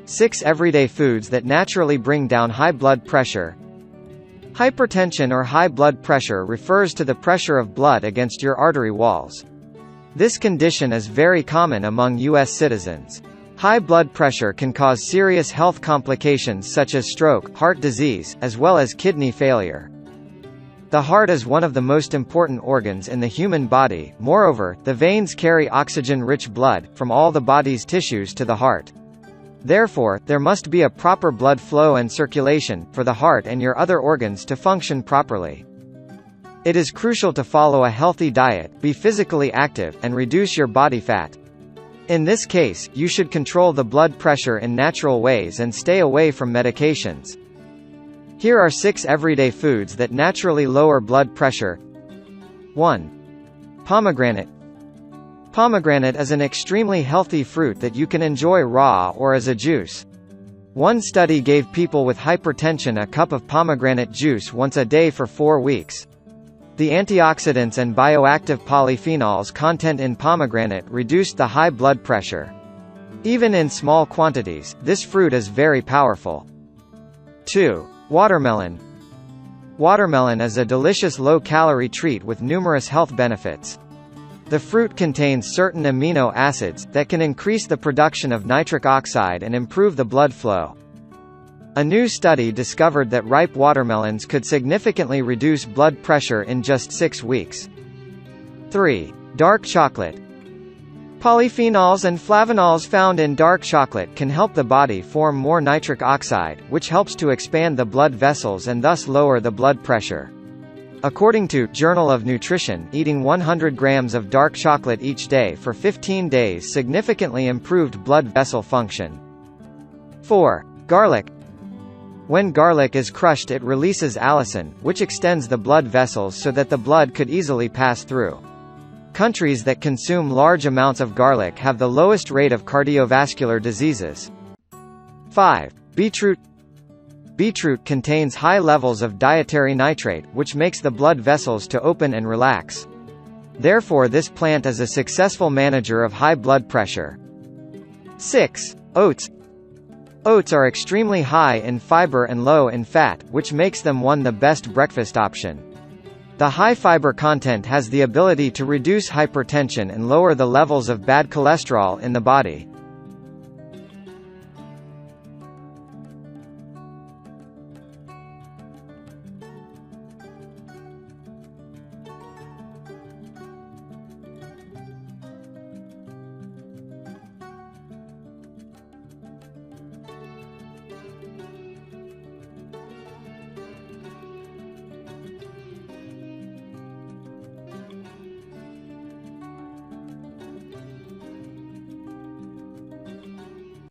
6 everyday foods that naturally bring down high blood pressure. Hypertension or high blood pressure refers to the pressure of blood against your artery walls. This condition is very common among U.S. citizens. High blood pressure can cause serious health complications such as stroke, heart disease, as well as kidney failure. The heart is one of the most important organs in the human body. Moreover, the veins carry oxygen-rich blood, from all the body's tissues to the heart. Therefore, there must be a proper blood flow and circulation, for the heart and your other organs to function properly. It is crucial to follow a healthy diet, be physically active, and reduce your body fat. In this case, you should control the blood pressure in natural ways and stay away from medications. Here are 6 everyday foods that naturally lower blood pressure. 1. Pomegranate. Pomegranate is an extremely healthy fruit that you can enjoy raw or as a juice. One study gave people with hypertension a cup of pomegranate juice once a day for 4 weeks. The antioxidants and bioactive polyphenols content in pomegranate reduced the high blood pressure. Even in small quantities, this fruit is very powerful. 2. Watermelon. Watermelon is a delicious low-calorie treat with numerous health benefits. The fruit contains certain amino acids that can increase the production of nitric oxide and improve the blood flow. A new study discovered that ripe watermelons could significantly reduce blood pressure in just 6 weeks. 3. Dark chocolate. Polyphenols and flavonols found in dark chocolate can help the body form more nitric oxide, which helps to expand the blood vessels and thus lower the blood pressure. According to Journal of Nutrition, eating 100 grams of dark chocolate each day for 15 days significantly improved blood vessel function. 4. Garlic. When garlic is crushed, it releases allicin, which extends the blood vessels so that the blood could easily pass through. Countries that consume large amounts of garlic have the lowest rate of cardiovascular diseases. 5. Beetroot. Beetroot contains high levels of dietary nitrate, which makes the blood vessels to open and relax. Therefore, this plant is a successful manager of high blood pressure. 6. Oats. Oats are extremely high in fiber and low in fat, which makes them the best breakfast option. The high fiber content has the ability to reduce hypertension and lower the levels of bad cholesterol in the body.